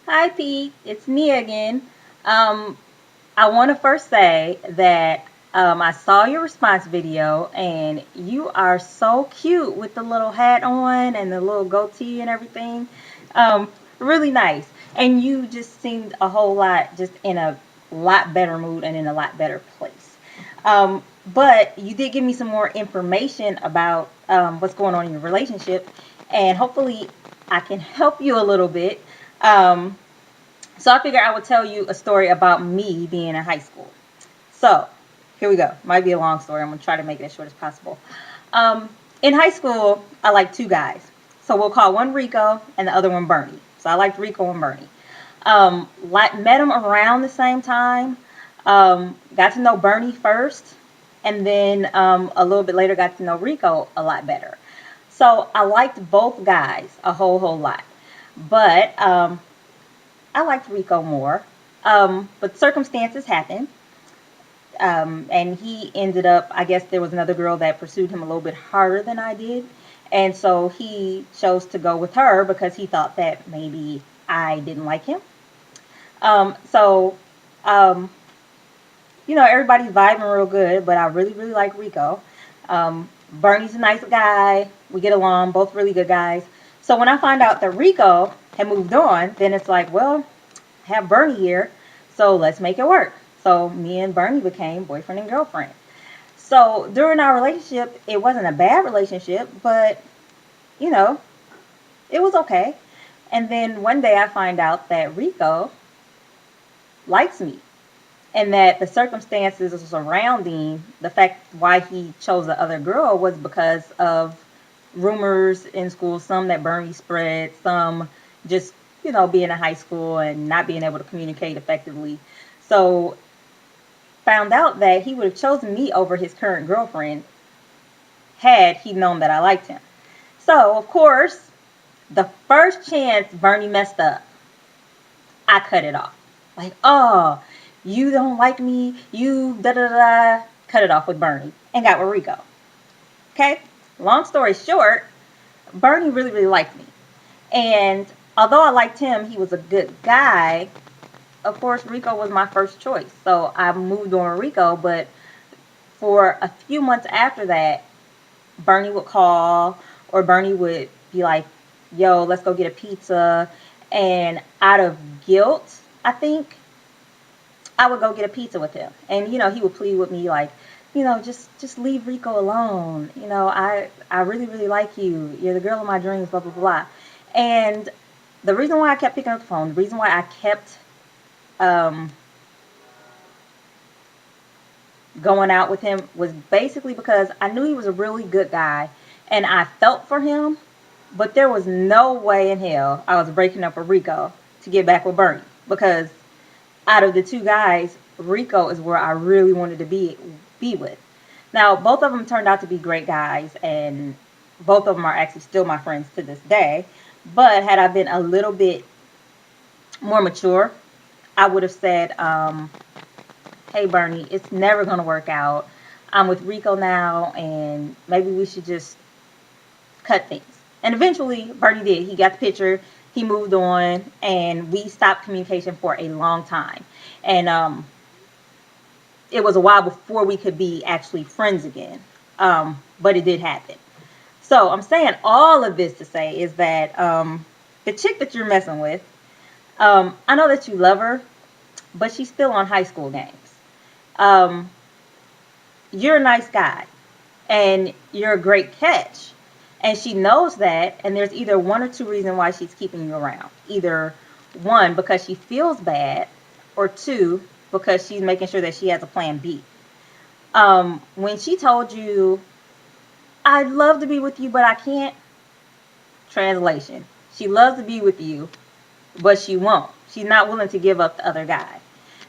Hi, Pete. It's me again. Um, I want to first say that I saw your response video, and you are so cute with the little hat on and the little goatee and everything. Really nice. And you just seemed a whole lot just in a lot better mood and in a lot better place. But you did give me some more information about what's going on in your relationship, and hopefully I can help you a little bit. Um, so I figured I would tell you a story about me being in high school. So here we go. Might be a long story. I'm going to try to make it as short as possible. Um, in high school, I liked two guys. So we'll call one Rico and the other one Bernie. So I liked Rico and Bernie. Met them around the same time. Got to know Bernie first. And then a little bit later got to know Rico a lot better. So I liked both guys a whole lot. But I liked Rico more. But circumstances happened. And he ended up, I guess there was another girl that pursued him a little bit harder than I did. And so he chose to go with her because he thought that maybe I didn't like him. So, um, everybody's vibing real good, but I really like Rico. Bernie's a nice guy. We get along, both really good guys. So when I find out that Rico had moved on, then it's like, well, have Bernie here, so let's make it work. So me and Bernie became boyfriend and girlfriend. So during our relationship, it wasn't a bad relationship, but you know, it was okay. And then one day I find out that Rico likes me and that the circumstances surrounding the fact why he chose the other girl was because of rumors in school, some that Bernie spread, some just, being in high school and not being able to communicate effectively. So found out that he would have chosen me over his current girlfriend had he known that I liked him. So, of course, the first chance Bernie messed up, I cut it off. Like, oh, you don't like me, you da da da. Cut it off with Bernie and got with Rico. Okay? Long story short, Bernie really liked me. And although I liked him, he was a good guy. Of course, Rico was my first choice. So I moved on Rico, but for a few months after that, Bernie would call or Bernie would be like, yo, let's go get a pizza. And out of guilt, I think, I would go get a pizza with him. And, he would plead with me like, just leave Rico alone. I really like you. You're the girl of my dreams, blah, blah, blah. And the reason why I kept picking up the phone, the reason why I kept um, going out with him was basically because I knew he was a really good guy and I felt for him, but there was no way in hell I was breaking up with Rico to get back with Bernie because out of the two guys, Rico is where I really wanted to be with. Now, both of them turned out to be great guys and both of them are actually still my friends to this day. But had I been a little bit more mature, I would have said, hey Bernie, it's never gonna work out. I'm with Rico now, and maybe we should just cut things. And eventually, Bernie did. He got the picture. He moved on, and we stopped communication for a long time. And it was a while before we could be actually friends again. But it did happen. So I'm saying all of this to say is that the chick that you're messing with, I know that you love her, but she's still on high school games. Um, you're a nice guy and you're a great catch. And she knows that, and there's either one or two reasons why she's keeping you around. Either one, because she feels bad, or two, because she's making sure that she has a plan B. When she told you, I'd love to be with you, but I can't, translation. She loves to be with you, but she won't. She's not willing to give up the other guy.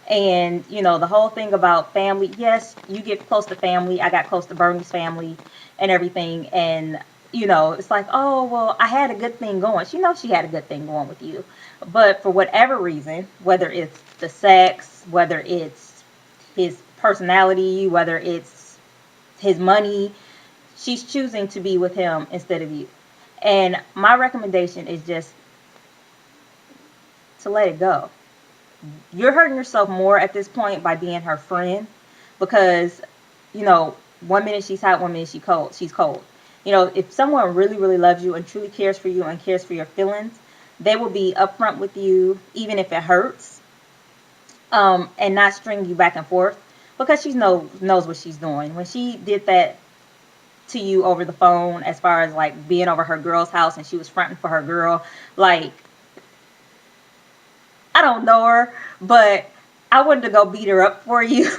And, the whole thing about family, yes, you get close to family. I got close to Bernie's family and everything. And, it's like, oh, well, I had a good thing going. She knows she had a good thing going with you. But for whatever reason, whether it's the sex, whether it's his personality, whether it's his money, she's choosing to be with him instead of you. And my recommendation is just to let it go. You're hurting yourself more at this point by being her friend, because, you know, 1 minute she's hot, 1 minute she's cold. You know, if someone really, really loves you and truly cares for you and cares for your feelings, they will be upfront with you, even if it hurts, and not string you back and forth, because she knows what she's doing. When she did that to you over the phone, as far as like being over her girl's house and she was fronting for her girl, like, I don't know her, but I wanted to go beat her up for you.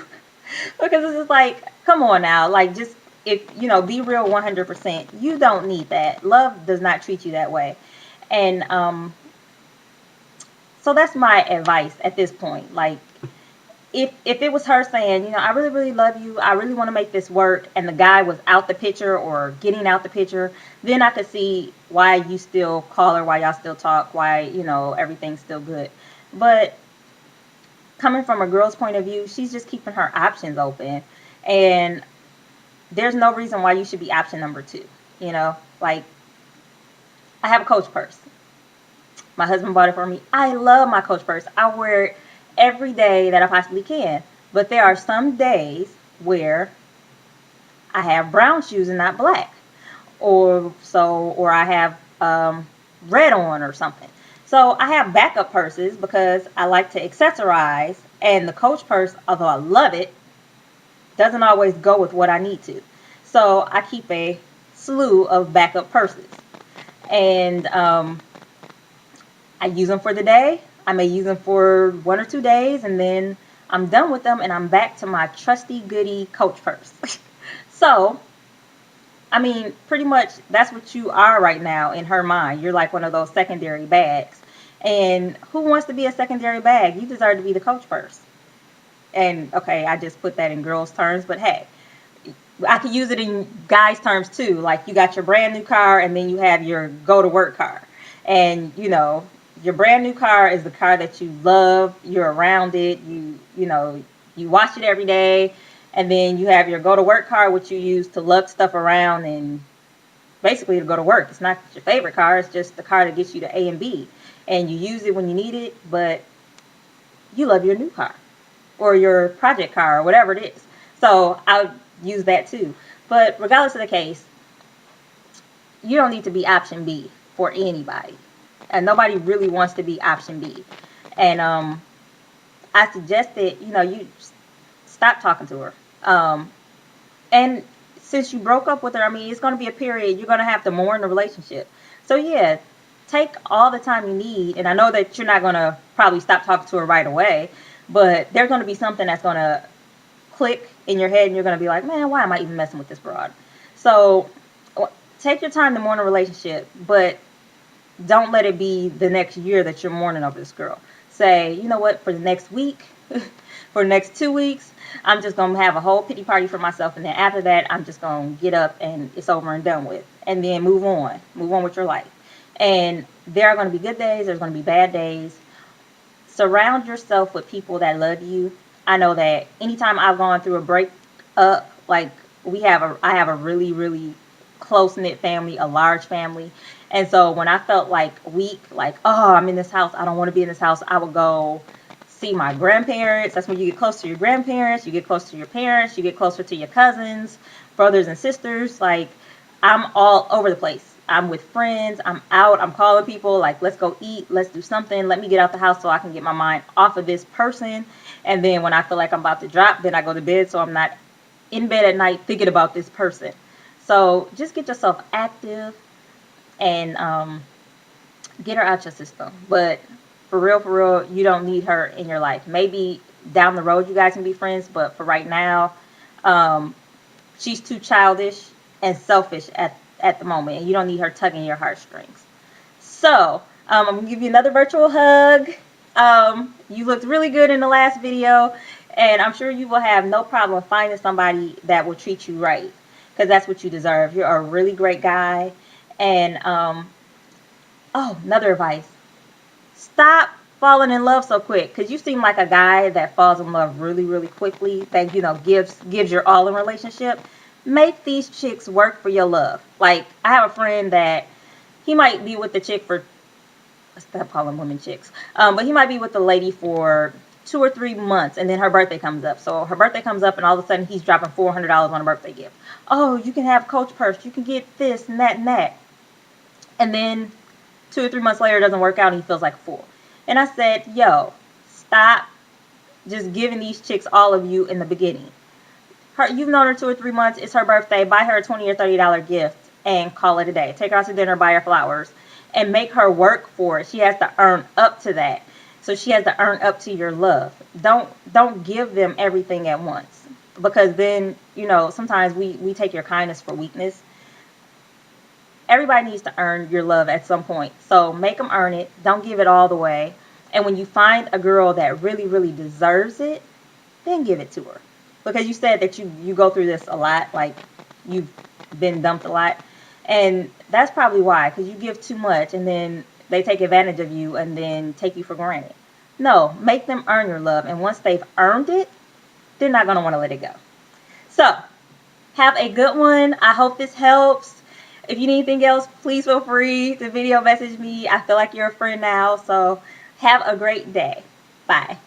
Because it's just like, come on now, like, just, if you know, be real 100%. You don't need that. Love does not treat you that way. And so that's my advice at this point. Like, if it was her saying, you know, I really, really love you, I really want to make this work, and the guy was out the picture or getting out the picture, then I could see why you still call her, why y'all still talk, why, you know, everything's still good. But coming from a girl's point of view, she's just keeping her options open. And there's no reason why you should be option number 2. You know, like, I have a Coach purse. My husband bought it for me. I love my Coach purse. I wear it every day that I possibly can. But there are some days where I have brown shoes and not black, or I have red on or something. So I have backup purses because I like to accessorize, and the Coach purse, although I love it, doesn't always go with what I need to. So I keep a slew of backup purses, and I use them for the day. I may use them for 1 or 2 days, and then I'm done with them, and I'm back to my trusty goody Coach purse. So, I mean, pretty much that's what you are right now in her mind. You're like one of those secondary bags. And who wants to be a secondary bag? You deserve to be the Coach purse. And, okay, I just put that in girls' terms, but hey, I could use it in guys' terms too. Like, you got your brand new car, and then you have your go-to-work car. And, you know, your brand new car is the car that you love. You're around it. You know, you wash it every day. And then you have your go-to-work car, which you use to lug stuff around and basically to go to work. It's not your favorite car. It's just the car that gets you to A and B. And you use it when you need it, but you love your new car or your project car or whatever it is. So I'll use that too. But regardless of the case, you don't need to be option B for anybody. And nobody really wants to be option B. And I suggested, you know, you stop talking to her. And since you broke up with her, I mean, it's going to be a period. You're going to have to mourn the relationship. So, yeah, take all the time you need. And I know that you're not going to probably stop talking to her right away, but there's going to be something that's going to click in your head, and you're going to be like, man, why am I even messing with this broad? So take your time to mourn a relationship, but don't let it be the next year that you're mourning over this girl. Say, you know what, for the next week, for the next 2 weeks, I'm just going to have a whole pity party for myself, and then after that, I'm just going to get up and it's over and done with, and then move on with your life. And there are going to be good days, there's going to be bad days. Surround yourself with people that love you. I know that anytime I've gone through a breakup, like I have a really, really close-knit family, a large family. And so when I felt like weak, like, oh, I'm in this house, I don't want to be in this house, I would go see my grandparents. That's when you get close to your grandparents, you get close to your parents, you get closer to your cousins, brothers and sisters. Like, I'm all over the place. I'm with friends, I'm out, I'm calling people, like, let's go eat, let's do something, let me get out the house so I can get my mind off of this person. And then when I feel like I'm about to drop, then I go to bed so I'm not in bed at night thinking about this person. So just get yourself active and get her out your system. But for real, you don't need her in your life. Maybe down the road you guys can be friends, but for right now, she's too childish and selfish at the moment, and you don't need her tugging your heartstrings. So I'm gonna give you another virtual hug. You looked really good in the last video, and I'm sure you will have no problem finding somebody that will treat you right, because that's what you deserve. You're a really great guy. And oh, another advice: stop falling in love so quick, because you seem like a guy that falls in love really, really quickly, that, you know, gives your all in relationship. Make these chicks work for your love. Like, I have a friend that he might be with the chick for stop calling women chicks. But he might be with the lady for 2 or 3 months, and then her birthday comes up. So her birthday comes up, and all of a sudden he's dropping $400 on a birthday gift. Oh, you can have Coach purse. You can get this and that and that. And then 2 or 3 months later, it doesn't work out, and he feels like a fool. And I said, yo, stop just giving these chicks all of you in the beginning. You've known her 2 or 3 months. It's her birthday. Buy her a $20 or $30 gift and call it a day. Take her out to dinner, buy her flowers, and make her work for it. She has to earn up to that. So she has to earn up to your love. Don't give them everything at once, because then, you know, sometimes we take your kindness for weakness. Everybody needs to earn your love at some point. So make them earn it. Don't give it all the way. And when you find a girl that really, really deserves it, then give it to her. Because you said that you go through this a lot, like you've been dumped a lot. And that's probably why, because you give too much and then they take advantage of you and then take you for granted. No, make them earn your love. And once they've earned it, they're not going to want to let it go. So, have a good one. I hope this helps. If you need anything else, please feel free to video message me. I feel like you're a friend now. So, have a great day. Bye.